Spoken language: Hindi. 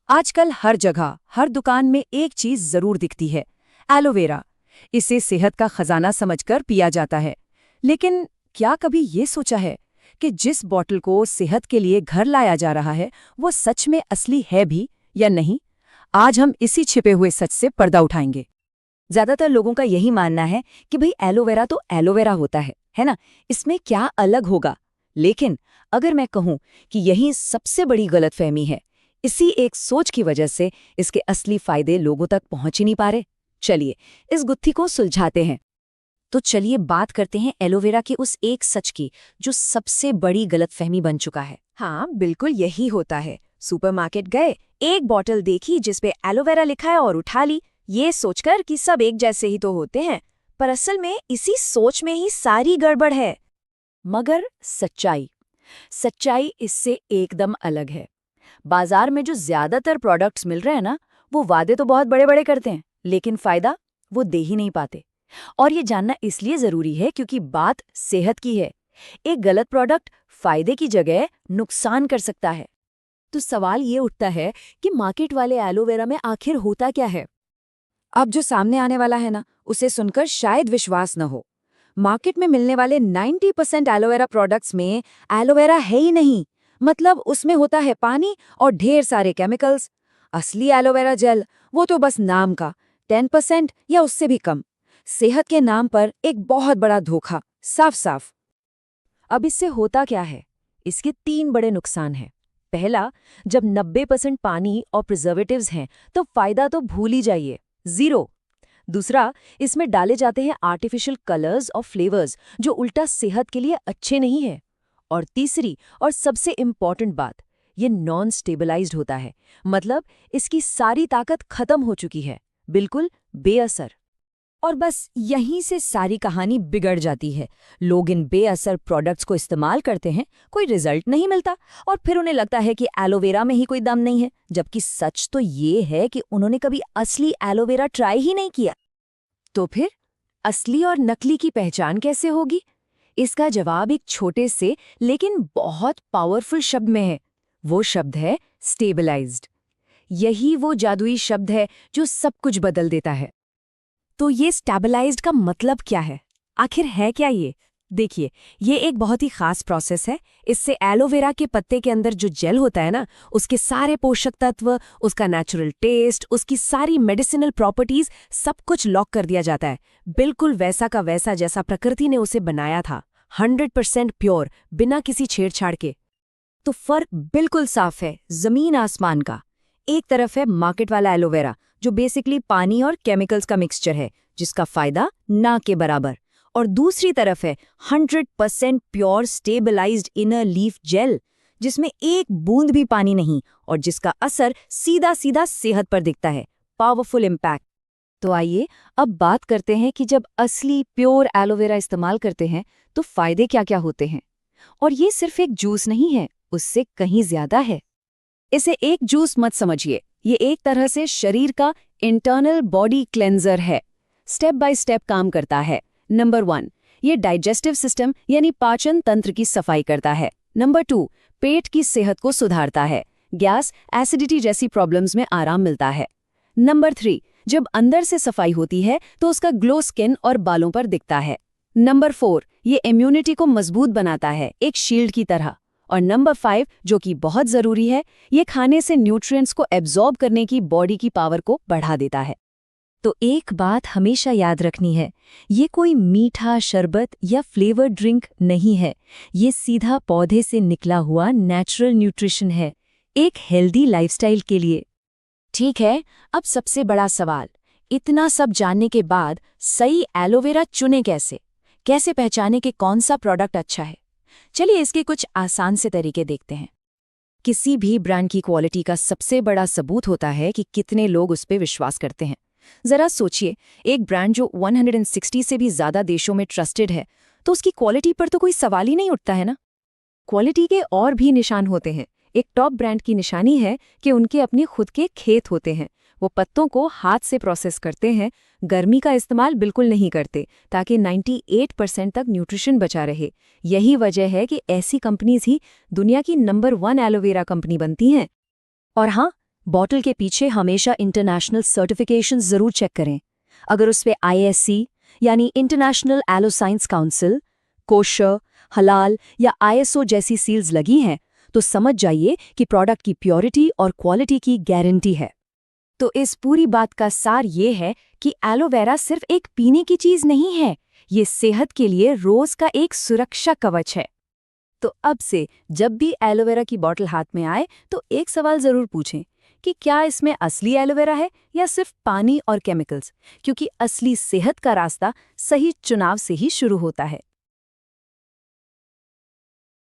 आजकल हर जगह, हर दुकान में एक चीज जरूर दिखती है, एलोवेरा। इसे सेहत का खजाना समझकर पिया जाता है। लेकिन क्या कभी ये सोचा है कि जिस बॉटल को सेहत के लिए घर लाया जा रहा है, वो सच में असली है भी या नहीं? आज हम इसी छिपे हुए सच से पर्दा उठाएंगे। ज्यादातर लोगों का यही मानना है कि भाई एलोवेरा तो एलोवेरा होता है ना। इसमें क्या अलग होगा। लेकिन अगर मैं कहूं कि यही सबसे बड़ी गलतफहमी है, इसी एक सोच की वजह से इसके असली फायदे लोगों तक पहुंच ही नहीं पा रहे। चलिए इस गुत्थी को सुलझाते हैं। तो चलिए बात करते हैं एलोवेरा के उस एक सच की जो सबसे बड़ी गलतफहमी बन चुका है। हाँ, बिल्कुल यही होता है। सुपरमार्केट गए, एक बॉटल देखी जिसपे एलोवेरा लिखा है और उठा ली, ये सोचकर कि सब एक जैसे ही तो होते हैं। पर असल में इसी सोच में ही सारी गड़बड़ है। मगर सच्चाई इससे एकदम अलग है। बाजार में जो ज्यादातर प्रोडक्ट्स मिल रहे हैं ना, वो वादे तो बहुत बड़े बड़े करते हैं, लेकिन फायदा वो दे ही नहीं पाते। और ये जानना इसलिए जरूरी है क्योंकि बात सेहत की है। एक गलत प्रोडक्ट फायदे की जगह नुकसान कर सकता है। तो सवाल ये उठता है कि मार्केट वाले एलोवेरा में आखिर होता क्या है। अब जो सामने आने वाला है ना, उसे सुनकर शायद विश्वास न हो। मार्केट में मिलने वाले 90% एलोवेरा प्रोडक्ट्स में एलोवेरा है ही नहीं। मतलब उसमें होता है पानी और ढेर सारे केमिकल्स। असली एलोवेरा जेल वो तो बस नाम का 10% या उससे भी कम। सेहत के नाम पर एक बहुत बड़ा धोखा, साफ साफ। अब इससे होता क्या है? इसके 3 बड़े नुकसान हैं। पहला, जब 90% पानी और प्रिजर्वेटिव्स हैं तो फायदा तो भूल ही जाइए, जीरो। दूसरा, इसमें डाले जाते हैं आर्टिफिशियल कलर्स और फ्लेवर्स जो उल्टा सेहत के लिए अच्छे नहीं है। और तीसरी और सबसे इम्पॉर्टेंट बात, ये नॉन स्टेबलाइज्ड होता है। मतलब इसकी सारी ताकत खत्म हो चुकी है, बिल्कुल बेअसर। और बस यहीं से सारी कहानी बिगड़ जाती है। लोग इन बेअसर प्रोडक्ट्स को इस्तेमाल करते हैं, कोई रिजल्ट नहीं मिलता, और फिर उन्हें लगता है कि एलोवेरा में ही कोई दम नहीं है, जबकि सच तो ये है कि उन्होंने कभी असली एलोवेरा ट्राई ही नहीं किया। तो फिर असली और नकली की पहचान कैसे होगी? इसका जवाब एक छोटे से लेकिन बहुत पावरफुल शब्द में है। वो शब्द है स्टेबलाइज्ड। यही वो जादुई शब्द है जो सब कुछ बदल देता है। तो ये स्टेबलाइज्ड का मतलब क्या है? आखिर है क्या ये? देखिए, ये एक बहुत ही खास प्रोसेस है। इससे एलोवेरा के पत्ते के अंदर जो जेल होता है ना, उसके सारे पोषक तत्व, उसका नेचुरल टेस्ट, उसकी सारी मेडिसिनल प्रॉपर्टीज, सब कुछ लॉक कर दिया जाता है। बिल्कुल वैसा का वैसा जैसा प्रकृति ने उसे बनाया था। 100% प्योर, बिना किसी छेड़छाड़ के। तो फर्क बिल्कुल साफ है, जमीन आसमान का। एक तरफ है मार्केट वाला एलोवेरा, जो बेसिकली पानी और केमिकल्स का मिक्सचर है, जिसका फायदा ना के बराबर। और दूसरी तरफ है 100% pure stabilised inner leaf gel, जिसमें एक बूंद भी पानी नहीं और जिसका असर सीधा सीधा सेहत पर दिखता है। Powerful impact. तो आइए अब बात करते हैं कि जब असली प्योर एलोवेरा इस्तेमाल करते हैं तो फायदे क्या क्या होते हैं। और ये सिर्फ एक जूस नहीं है, उससे कहीं ज्यादा है। इसे एक जूस मत समझिए, ये एक तरह से शरीर का इंटरनल बॉडी क्लेंजर है। स्टेप बाय स्टेप काम करता है। नंबर 1, ये डाइजेस्टिव सिस्टम यानी पाचन तंत्र की सफाई करता है। नंबर 2, पेट की सेहत को सुधारता है। गैस, एसिडिटी जैसी प्रॉब्लम्स में आराम मिलता है। नंबर 3, जब अंदर से सफाई होती है तो उसका ग्लो स्किन और बालों पर दिखता है। नंबर 4, ये इम्यूनिटी को मजबूत बनाता है, एक शील्ड की तरह। और नंबर 5, जो कि बहुत जरूरी है, ये खाने से न्यूट्रिएंट्स को एब्जॉर्ब करने की बॉडी की पावर को बढ़ा देता है। तो एक बात हमेशा याद रखनी है, ये कोई मीठा शरबत या फ्लेवर्ड ड्रिंक नहीं है। ये सीधा पौधे से निकला हुआ नेचुरल न्यूट्रिशन है, एक हेल्दी लाइफस्टाइल के लिए। ठीक है, अब सबसे बड़ा सवाल, इतना सब जानने के बाद सही एलोवेरा चुने कैसे? कैसे पहचाने कि कौन सा प्रोडक्ट अच्छा है? चलिए इसके कुछ आसान से तरीके देखते हैं। किसी भी ब्रांड की क्वालिटी का सबसे बड़ा सबूत होता है कि कितने लोग उस पर विश्वास करते हैं। जरा सोचिए, एक ब्रांड जो 160 से भी ज्यादा देशों में ट्रस्टेड है, तो उसकी क्वालिटी पर तो कोई सवाल ही नहीं उठता है ना। क्वालिटी के और भी निशान होते हैं। एक टॉप ब्रांड की निशानी है कि उनके अपने खुद के खेत होते हैं। वो पत्तों को हाथ से प्रोसेस करते हैं, गर्मी का इस्तेमाल बिल्कुल नहीं करते, ताकि 98% तक न्यूट्रिशन बचा रहे। यही वजह है कि ऐसी कंपनीज ही दुनिया की नंबर 1 एलोवेरा कंपनी बनती हैं। और हाँ, बॉटल के पीछे हमेशा इंटरनेशनल सर्टिफिकेशन जरूर चेक करें। अगर उस पे ISC यानी international aloe science council, kosher, हलाल या ISO जैसी सील्स लगी हैं तो समझ जाइए कि प्रोडक्ट की प्योरिटी और क्वालिटी की गारंटी है। तो इस पूरी बात का सार ये है कि एलोवेरा सिर्फ एक पीने की चीज नहीं है, ये सेहत के लिए रोज का एक सुरक्षा कवच है। तो अब से जब भी एलोवेरा की बॉटल हाथ में आए तो एक सवाल जरूर पूछें कि क्या इसमें असली एलोवेरा है या सिर्फ पानी और केमिकल्स, क्योंकि असली सेहत का रास्ता सही चुनाव से ही शुरू होता है।